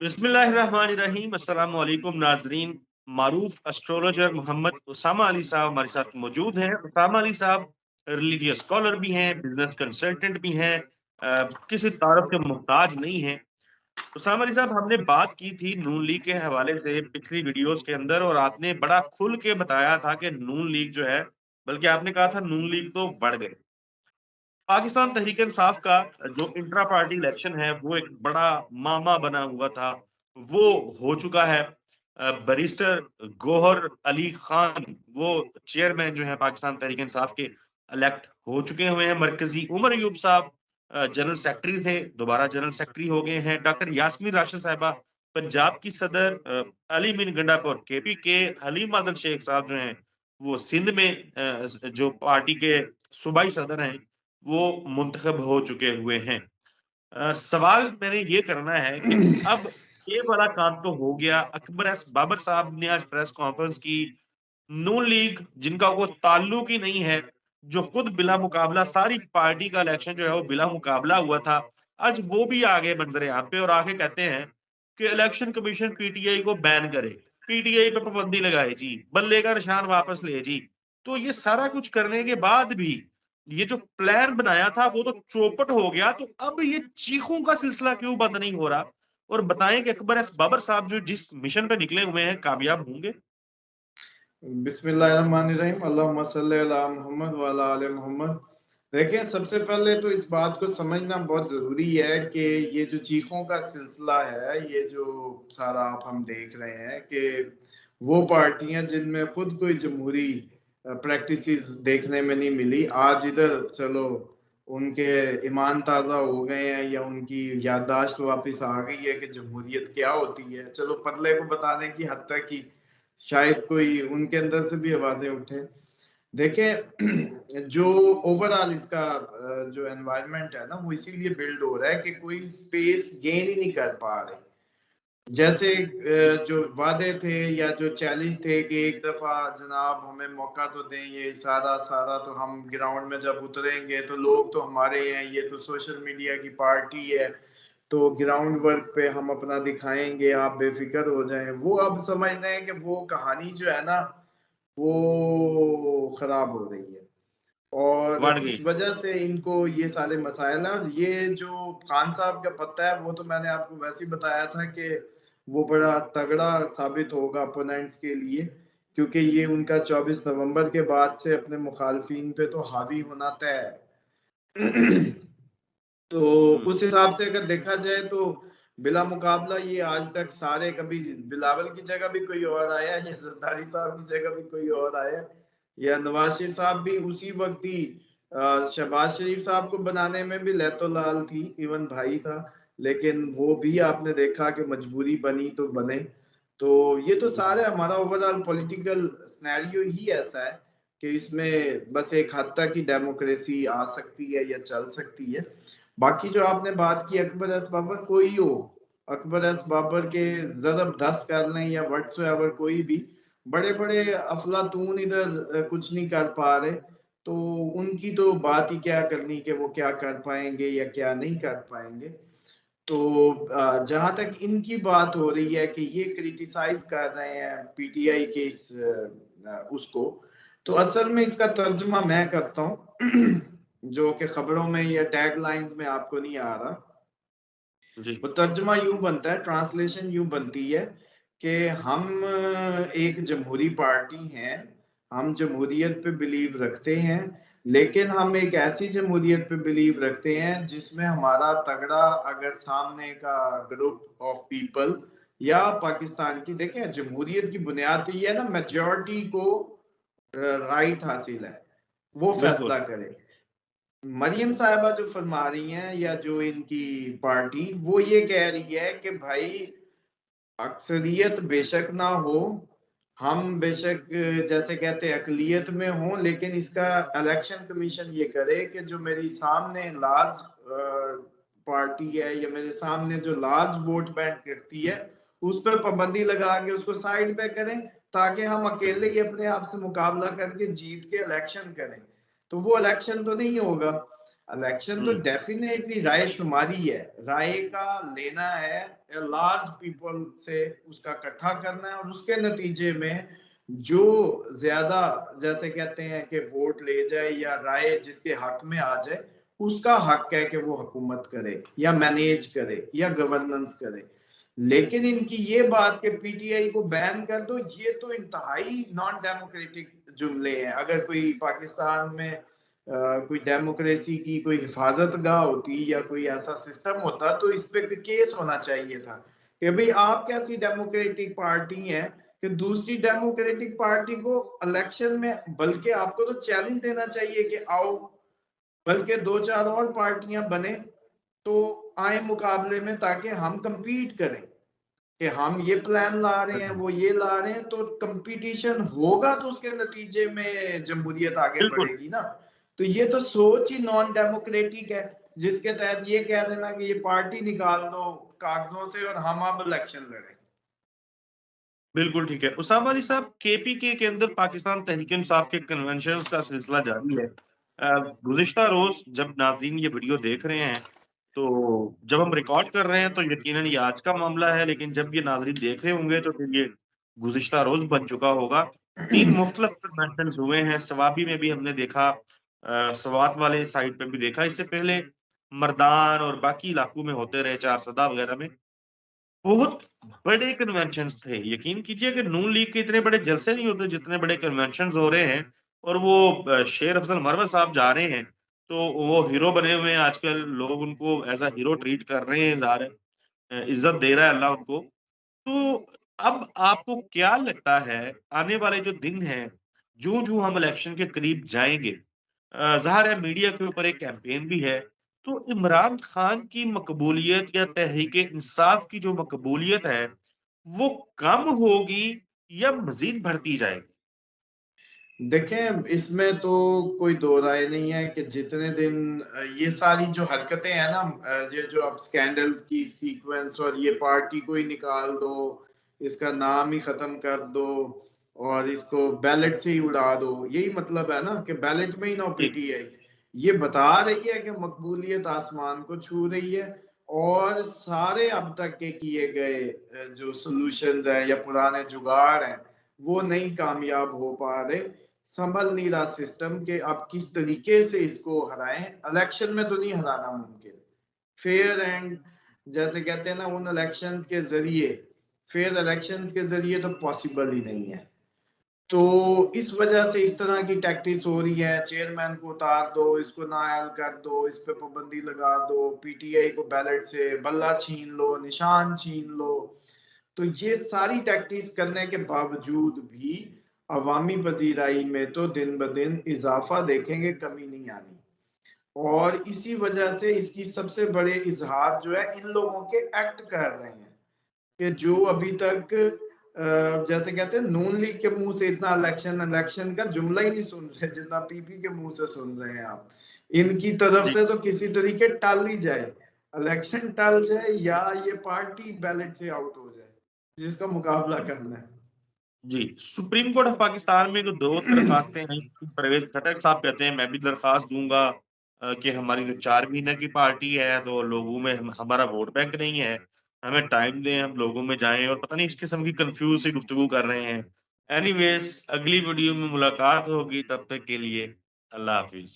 बिस्मिल्लाहिर्रहमानिर्रहीम। अस्सलाम वालेकुम नाजरीन। मारूफ एस्ट्रोलॉजर मोहम्मद उसामा अली साहब हमारे साथ मौजूद हैं। उसामा अली साहब रिलीजियस स्कॉलर भी हैं, बिजनेस कंसल्टेंट भी हैं, किसी तारफ के मोहताज नहीं हैं। उसामा अली साहब, हमने बात की थी नून लीग के हवाले से पिछली वीडियोस के अंदर, और आपने बड़ा खुल के बताया था कि नून लीग जो है, बल्कि आपने कहा था नून लीग तो बढ़ गए। पाकिस्तान तहरीक इंसाफ का जो इंट्रा पार्टी इलेक्शन है वो एक बड़ा मामा बना हुआ था, वो हो चुका है। बैरिस्टर गोहर अली खान, वो चेयरमैन जो है पाकिस्तान तहरीक इंसाफ के, इलेक्ट हो चुके हुए हैं। मरकजी उमर अयूब साहब जनरल सेक्रेटरी थे, दोबारा जनरल सेक्रेटरी हो गए हैं। डॉक्टर यास्मीन राशिद साहिबा पंजाब की सदर, अली मिन गंडापुर केपी के, हलीम आदल शेख साहब जो हैं वो सिंध में जो पार्टी के सूबाई सदर हैं, वो मुंतखब हो चुके हुए हैं। सवाल मैंने ये करना है कि अब ये वाला काम तो हो गया। अकबर एस बाबर साहब ने आज प्रेस कॉन्फ्रेंस की। नून लीग, जिनका वो ताल्लुक ही नहीं है, जो खुद बिला मुकाबला, सारी पार्टी का इलेक्शन जो है वो बिला मुकाबला हुआ था, आज वो भी आ गए मंजर यहाँ पे और आके कहते हैं कि इलेक्शन कमीशन पीटीआई को बैन करे, पीटीआई पे पाबंदी लगाए जी, बल्ले का निशान वापस ले जी। तो ये सारा कुछ करने के बाद भी ये जो प्लान बनाया था वो तो चौपट हो गया। तो अब ये चीखों का सिलसिला क्यों बंद नहीं हो रहा? और बताएं कि अकबर एस बाबर साहब जो जिस मिशन पे निकले हुए हैं, कामयाब होंगे? बिस्मिल्लाहिर्रहमानिर्रहीम, अल्लाहुम्मा सल्ली अला मुहम्मद व अला आले मोहम्मद। देखिए, सबसे पहले तो इस बात को समझना बहुत ज़रूरी है कि ये जो चीखों का सिलसिला है, ये जो सारा आप हम देख रहे हैं कि वो पार्टियां जिनमें खुद कोई जमहूरी प्रैक्टिसेस देखने में नहीं मिली, आज इधर चलो उनके ईमान ताज़ा हो गए हैं या उनकी याददाश्त वापस आ गई है कि जमहूरियत क्या होती है। चलो पतले को बताने की हद तक की शायद कोई उनके अंदर से भी आवाजें उठे। देखिए, जो ओवरऑल इसका जो एनवायरनमेंट है ना, वो इसीलिए बिल्ड हो रहा है कि कोई स्पेस गेन ही नहीं कर पा रहे। जैसे जो वादे थे या जो चैलेंज थे कि एक दफा जनाब हमें मौका तो दें, ये सारा सारा तो हम ग्राउंड में जब उतरेंगे तो लोग तो हमारे हैं, ये तो सोशल मीडिया की पार्टी है, तो ग्राउंड वर्क पे हम अपना दिखाएंगे, आप बेफिक्र हो जाएं। वो अब समझ रहे हैं कि वो कहानी जो है ना, वो खराब हो रही है और बढ़ इस गई। वजह से इनको ये सारे मसाइल हैं। और ये जो खान साहब का पत्ता है, वो तो मैंने आपको वैसे ही बताया था कि वो बड़ा तगड़ा साबित होगा अपोनेंट्स के लिए, क्योंकि ये उनका 24 नवंबर के बाद से अपने मुखालफिन पे तो हावी होना तय है। तो उस हिसाब से अगर देखा जाए तो बिला मुकाबला ये आज तक सारे, कभी बिलावल की जगह भी कोई और आया या जरदारी साहब की जगह भी कोई और आया या नवाज शरीफ साहब भी उसी वक्त ही शहबाज शरीफ साहब को बनाने में भी लहतो लाल थी, इवन भाई था, लेकिन वो भी आपने देखा कि मजबूरी बनी तो बने। तो ये तो सारे हमारा ओवरऑल पॉलिटिकल सिनेरियो ही ऐसा है कि इसमें बस एक हद तक ही डेमोक्रेसी आ सकती है या चल सकती है। बाकी जो आपने बात की अकबर एस बाबर, कोई हो, अकबर एस बाबर के जरब 10 कर लें या व्हाट्सएवर, कोई भी बड़े बड़े अफलातून इधर कुछ नहीं कर पा रहे, तो उनकी तो बात ही क्या करनी कि वो क्या कर पाएंगे या क्या नहीं कर पाएंगे। तो जहां तक इनकी बात हो रही है कि ये क्रिटिसाइज कर रहे हैं पीटीआई के इस उसको, तो असल में इसका तर्जुमा मैं करता हूँ जो कि खबरों में या टैग लाइंस में आपको नहीं आ रहा। जी। वो तर्जुमा यूं बनता है, ट्रांसलेशन यूं बनती है कि हम एक जमहूरी पार्टी हैं, हम जमहूरियत पे बिलीव रखते हैं, लेकिन हम एक ऐसी जमहूरियत पे बिलीव रखते हैं जिसमें हमारा तगड़ा अगर सामने का ग्रुप ऑफ पीपल या पाकिस्तान की, देखें जमहूरियत की बुनियाद तो ये है ना, मेजॉरिटी को राइट हासिल है, वो बिल्कुल। फैसला करे। मरियम साहिबा जो फरमा रही हैं या जो इनकी पार्टी, वो ये कह रही है कि भाई अक्सरियत बेशक ना हो, हम बेशक जैसे कहते हैं अकलियत में हो, लेकिन इसका इलेक्शन कमीशन ये करे कि जो मेरी सामने लार्ज पार्टी है या मेरे सामने जो लार्ज वोट बैंक करती है, उस पर पाबंदी लगा के उसको साइड पे करें, ताकि हम अकेले ही अपने आप से मुकाबला करके जीत के इलेक्शन करें। तो वो इलेक्शन तो नहीं होगा। इलेक्शन तो हुँ, डेफिनेटली राय शुमारी है, राय का लेना है, लार्ज पीपल से उसका इकट्ठा करना है और उसके नतीजे में जो ज्यादा जैसे कहते हैं कि वोट ले जाए या राय जिसके हक में आ जाए, उसका हक है कि वो हुकूमत करे या मैनेज करे या गवर्नेंस करे। लेकिन इनकी ये बात कि पीटीआई को बैन कर दो, ये तो इंतहाई नॉन डेमोक्रेटिक जुमले हैं। अगर कोई पाकिस्तान में कोई डेमोक्रेसी की कोई हिफाजत गाह होती या कोई ऐसा सिस्टम होता तो इस पे केस होना चाहिए था कि भाई आप कैसी डेमोक्रेटिक पार्टी है कि दूसरी डेमोक्रेटिक पार्टी को इलेक्शन में, बल्कि आपको तो चैलेंज देना चाहिए कि आओ, बल्कि दो चार और पार्टियां बने तो आए मुकाबले में, ताकि हम compete करें कि हम ये प्लान ला रहे हैं, वो ये ला रहे हैं, तो कंपटीशन होगा तो उसके नतीजे में जमहूरियत आगे बिल्कुल। बढ़ेगी ना। तो ये तो सोच ही नॉन डेमोक्रेटिक है, जिसके तहत ये कह देना कि ये पार्टी निकाल दो कागजों से और हम अब इलेक्शन लड़ें। बिल्कुल ठीक है। उसामा अली साहब, केपीके के अंदर पाकिस्तान तहरीक-ए-इंसाफ के कन्वेंशन्स का सिलसिला जारी है। गुज़िश्ता रोज़ जब नाज़रीन ये वीडियो देख रहे हैं, तो जब हम रिकॉर्ड कर रहे हैं तो यकीनन ये आज का मामला है, लेकिन जब ये नाज़रीन देख रहे होंगे तो फिर ये गुज़िश्ता रोज़ बन चुका होगा। 3 मुख्तलिफ कन्वेंशन्स हुए हैं, सवाबी में भी हमने देखा, सवात वाले साइड पे भी देखा, इससे पहले मर्दान और बाकी इलाकों में होते रहे, चारसदा वगैरह में। बहुत बड़े कन्वेंशन्स थे। यकीन कीजिए कि नून लीग के इतने बड़े जलसे नहीं होते जितने बड़े कन्वेंशन्स हो रहे हैं, और वो शेर अफ़ज़ल मरवत साहब जा रहे हैं, तो वो हीरो बने हुए हैं आजकल, लोग उनको एज़ अ हीरो ट्रीट कर रहे हैं, ज़ाहिर है इज़्ज़त दे रहा है अल्लाह उनको। तो अब आपको क्या लगता है, आने वाले जो दिन हैं, ज्यों-ज्यों हम इलेक्शन के करीब जाएँगे, ज़ाहिर है मीडिया के ऊपर एक कैंपेन भी है, तो इमरान खान की मकबूलियत या तहरीक-ए-इंसाफ की जो मकबूलियत है, वो कम होगी या मज़ीद बढ़ती जाएगी? देखें, इसमें तो कोई दो राय नहीं है कि जितने दिन ये सारी जो हरकतें हैं ना, ये जो अब स्कैंडल्स की सीक्वेंस और ये पार्टी को ही निकाल दो, इसका नाम ही खत्म कर दो और इसको बैलेट से ही उड़ा दो, यही मतलब है ना कि बैलेट में ही ना जी, पीटीआई ये बता रही है कि मकबूलियत आसमान को छू रही है। और सारे अब तक के किए गए जो सॉल्यूशंस हैं या पुराने जुगाड़ हैं, वो नहीं कामयाब हो पा रहे। संभल नहीं रहा सिस्टम के अब किस तरीके से इसको हराएं। इलेक्शन में तो नहीं हराना मुमकिन, फेयर एंड जैसे कहते हैं ना उन इलेक्शंस के जरिए, फेयर इलेक्शंस के जरिए तो पॉसिबल ही नहीं है। तो इस वजह से इस तरह की टैक्टिक्स हो रही है, चेयरमैन को उतार दो, इसको नाअहल कर दो, इस पे पाबंदी लगा दो, पीटीआई को बैलेट से बल्ला छीन लो, निशान छीन लो। तो ये सारी टैक्टिक्स करने के बावजूद भी अवामी पजीराई में तो दिन ब दिन इजाफा देखेंगे, कमी नहीं आनी। और इसी वजह से इसकी सबसे बड़े इजहार जो है इन लोगों के एक्ट कर रहे हैं कि जो अभी तक जैसे कहते हैं नून लीग के मुंह से इतना इलेक्शन इलेक्शन का जुमला ही नहीं सुन रहे जितना पीपी के मुंह से सुन रहे हैं आप। इनकी तरफ जी, से तो किसी तरीके टाल ही जाए, इलेक्शन टल जाए या ये पार्टी बैलेट से आउट हो जाए, जिसका मुकाबला करना है। जी। सुप्रीम कोर्ट ऑफ पाकिस्तान में जो 2 दरख़्वास्तें हैं, परवेज़ खट्टर साहब कहते हैं, मैं भी दरख़्वास्त दूँगा कि हमारी जो 4 महीने की पार्टी है, तो लोगों में हमारा वोट बैंक नहीं है, हमें टाइम दें, हम लोगों में जाएँ, और पता नहीं इस किस्म की कन्फ्यूज़ सी गुफ्तगू कर रहे हैं। एनीवेज़, अगली वीडियो में मुलाकात होगी, तब तक के लिए अल्लाह हाफ़िज़।